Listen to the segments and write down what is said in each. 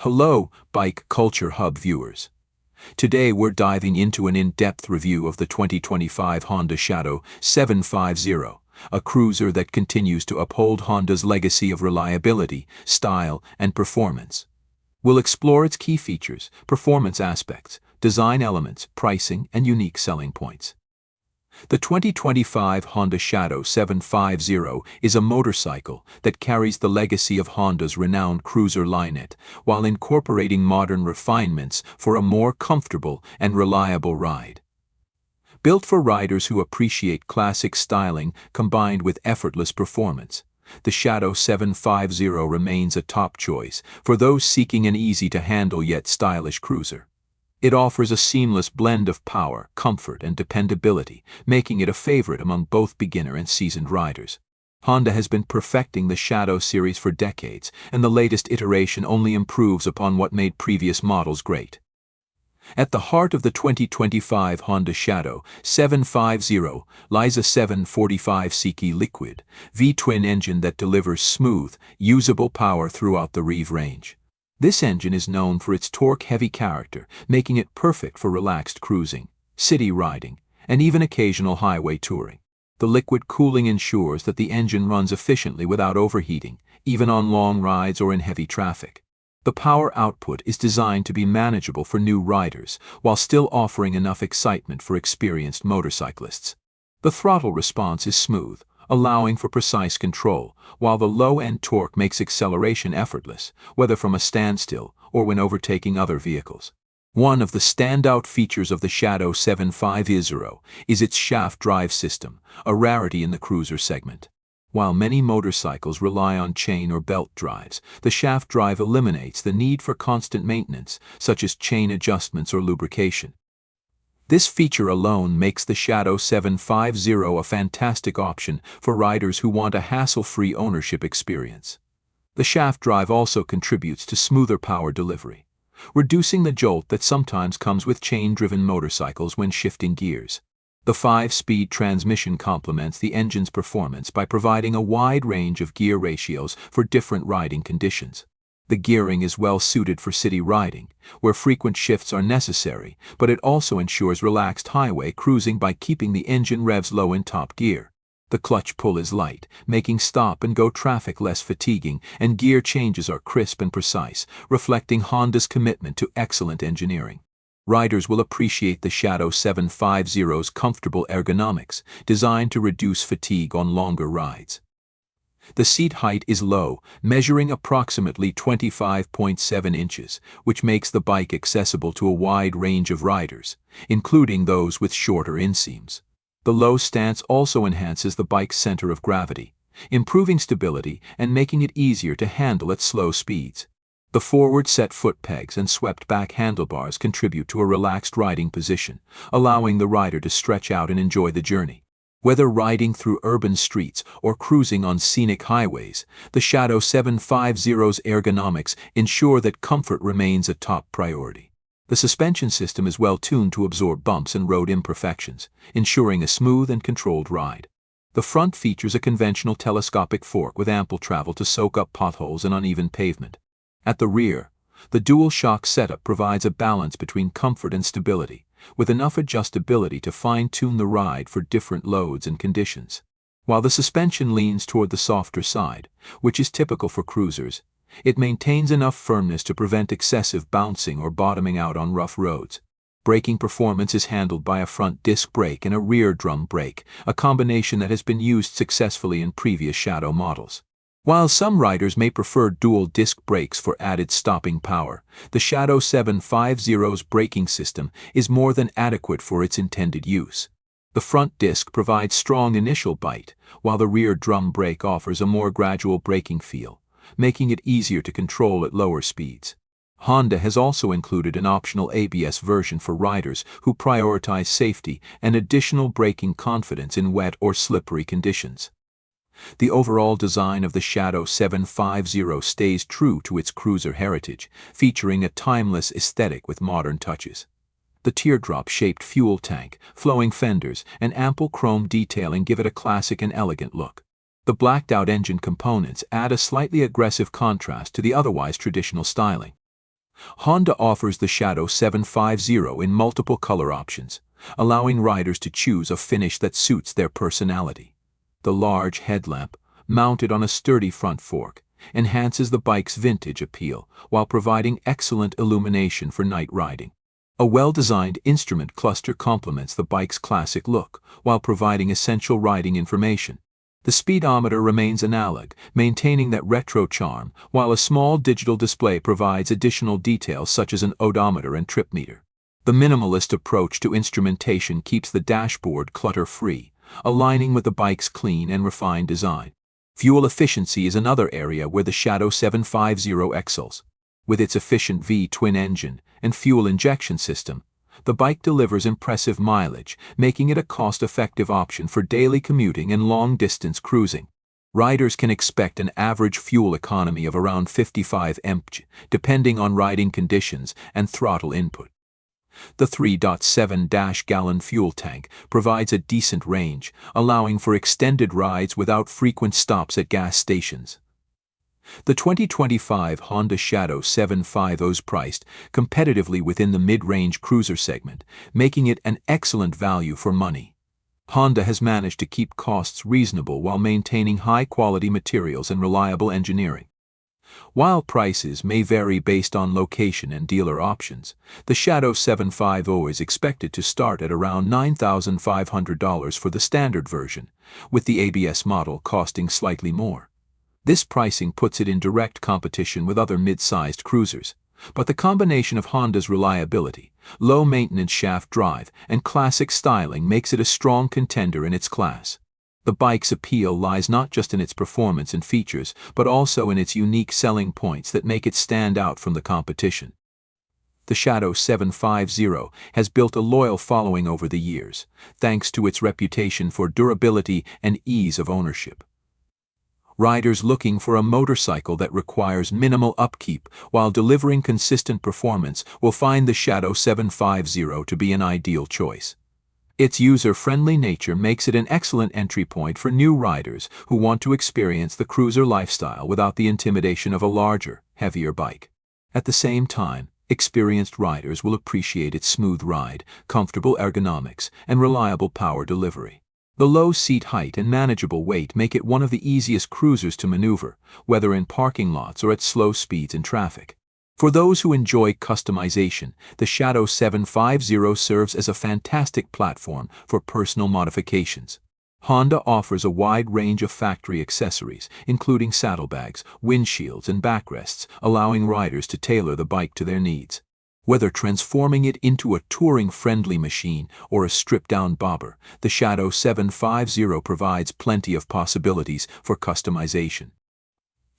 Hello, Bike Culture Hub viewers. Today we're diving into an in-depth review of the 2025 Honda Shadow 750, a cruiser that continues to uphold Honda's legacy of reliability, style, and performance. We'll explore its key features, performance aspects, design elements, pricing, and unique selling points. The 2025 Honda Shadow 750 is a motorcycle that carries the legacy of Honda's renowned cruiser lineup while incorporating modern refinements for a more comfortable and reliable ride. Built for riders who appreciate classic styling combined with effortless performance, the Shadow 750 remains a top choice for those seeking an easy-to-handle yet stylish cruiser. It offers a seamless blend of power, comfort, and dependability, making it a favorite among both beginner and seasoned riders. Honda has been perfecting the Shadow series for decades, and the latest iteration only improves upon what made previous models great. At the heart of the 2025 Honda Shadow 750 lies a 745cc liquid V-twin engine that delivers smooth, usable power throughout the rev range. This engine is known for its torque-heavy character, making it perfect for relaxed cruising, city riding, and even occasional highway touring. The liquid cooling ensures that the engine runs efficiently without overheating, even on long rides or in heavy traffic. The power output is designed to be manageable for new riders, while still offering enough excitement for experienced motorcyclists. The throttle response is smooth, allowing for precise control, while the low-end torque makes acceleration effortless, whether from a standstill or when overtaking other vehicles. One of the standout features of the Shadow 750 is its shaft drive system, a rarity in the cruiser segment. While many motorcycles rely on chain or belt drives, the shaft drive eliminates the need for constant maintenance, such as chain adjustments or lubrication. This feature alone makes the Shadow 750 a fantastic option for riders who want a hassle-free ownership experience. The shaft drive also contributes to smoother power delivery, reducing the jolt that sometimes comes with chain-driven motorcycles when shifting gears. The 5-speed transmission complements the engine's performance by providing a wide range of gear ratios for different riding conditions. The gearing is well suited for city riding, where frequent shifts are necessary, but it also ensures relaxed highway cruising by keeping the engine revs low in top gear. The clutch pull is light, making stop-and-go traffic less fatiguing, and gear changes are crisp and precise, reflecting Honda's commitment to excellent engineering. Riders will appreciate the Shadow 750's comfortable ergonomics, designed to reduce fatigue on longer rides. The seat height is low, measuring approximately 25.7 inches, which makes the bike accessible to a wide range of riders, including those with shorter inseams. The low stance also enhances the bike's center of gravity, improving stability and making it easier to handle at slow speeds. The forward-set foot pegs and swept-back handlebars contribute to a relaxed riding position, allowing the rider to stretch out and enjoy the journey. Whether riding through urban streets or cruising on scenic highways, the Shadow 750's ergonomics ensure that comfort remains a top priority. The suspension system is well tuned to absorb bumps and road imperfections, ensuring a smooth and controlled ride. The front features a conventional telescopic fork with ample travel to soak up potholes and uneven pavement. At the rear, the dual-shock setup provides a balance between comfort and stability, with enough adjustability to fine-tune the ride for different loads and conditions. While the suspension leans toward the softer side, which is typical for cruisers, it maintains enough firmness to prevent excessive bouncing or bottoming out on rough roads. Braking performance is handled by a front disc brake and a rear drum brake, a combination that has been used successfully in previous Shadow models. While some riders may prefer dual disc brakes for added stopping power, the Shadow 750's braking system is more than adequate for its intended use. The front disc provides strong initial bite, while the rear drum brake offers a more gradual braking feel, making it easier to control at lower speeds. Honda has also included an optional ABS version for riders who prioritize safety and additional braking confidence in wet or slippery conditions. The overall design of the Shadow 750 stays true to its cruiser heritage, featuring a timeless aesthetic with modern touches. The teardrop-shaped fuel tank, flowing fenders, and ample chrome detailing give it a classic and elegant look. The blacked-out engine components add a slightly aggressive contrast to the otherwise traditional styling. Honda offers the Shadow 750 in multiple color options, allowing riders to choose a finish that suits their personality. The large headlamp, mounted on a sturdy front fork, enhances the bike's vintage appeal while providing excellent illumination for night riding. A well-designed instrument cluster complements the bike's classic look while providing essential riding information. The speedometer remains analog, maintaining that retro charm, while a small digital display provides additional details such as an odometer and trip meter. The minimalist approach to instrumentation keeps the dashboard clutter-free, aligning with the bike's clean and refined design. Fuel efficiency is another area where the Shadow 750 excels. With its efficient V-twin engine and fuel injection system, the bike delivers impressive mileage, making it a cost-effective option for daily commuting and long-distance cruising. Riders can expect an average fuel economy of around 55 mpg, depending on riding conditions and throttle input. The 3.7-gallon fuel tank provides a decent range, allowing for extended rides without frequent stops at gas stations. The 2025 Honda Shadow 750 is priced competitively within the mid-range cruiser segment, making it an excellent value for money. Honda has managed to keep costs reasonable while maintaining high-quality materials and reliable engineering. While prices may vary based on location and dealer options, the Shadow 750 is expected to start at around $9,500 for the standard version, with the ABS model costing slightly more. This pricing puts it in direct competition with other mid-sized cruisers, but the combination of Honda's reliability, low-maintenance shaft drive, and classic styling makes it a strong contender in its class. The bike's appeal lies not just in its performance and features, but also in its unique selling points that make it stand out from the competition. The Shadow 750 has built a loyal following over the years, thanks to its reputation for durability and ease of ownership. Riders looking for a motorcycle that requires minimal upkeep while delivering consistent performance will find the Shadow 750 to be an ideal choice. Its user-friendly nature makes it an excellent entry point for new riders who want to experience the cruiser lifestyle without the intimidation of a larger, heavier bike. At the same time, experienced riders will appreciate its smooth ride, comfortable ergonomics, and reliable power delivery. The low seat height and manageable weight make it one of the easiest cruisers to maneuver, whether in parking lots or at slow speeds in traffic. For those who enjoy customization, the Shadow 750 serves as a fantastic platform for personal modifications. Honda offers a wide range of factory accessories, including saddlebags, windshields, and backrests, allowing riders to tailor the bike to their needs. Whether transforming it into a touring-friendly machine or a stripped-down bobber, the Shadow 750 provides plenty of possibilities for customization.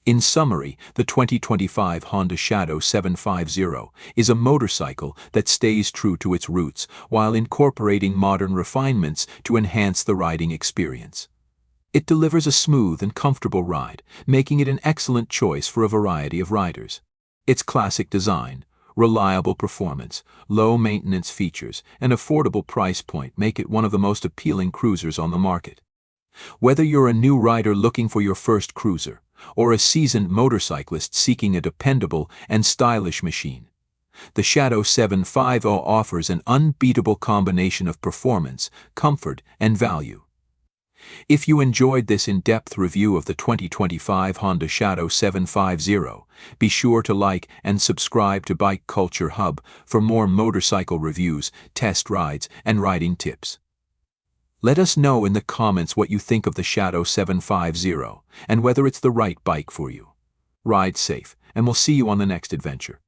In summary, the 2025 Honda Shadow 750 is a motorcycle that stays true to its roots while incorporating modern refinements to enhance the riding experience. It delivers a smooth and comfortable ride, making it an excellent choice for a variety of riders. Its classic design, reliable performance, low-maintenance features, and affordable price point make it one of the most appealing cruisers on the market. Whether you're a new rider looking for your first cruiser, or a seasoned motorcyclist seeking a dependable and stylish machine, the Shadow 750 offers an unbeatable combination of performance, comfort, and value. If you enjoyed this in-depth review of the 2025 Honda Shadow 750, be sure to like and subscribe to Bike Culture Hub for more motorcycle reviews, test rides, and riding tips. Let us know in the comments what you think of the Shadow 750 and whether it's the right bike for you. Ride safe, and we'll see you on the next adventure.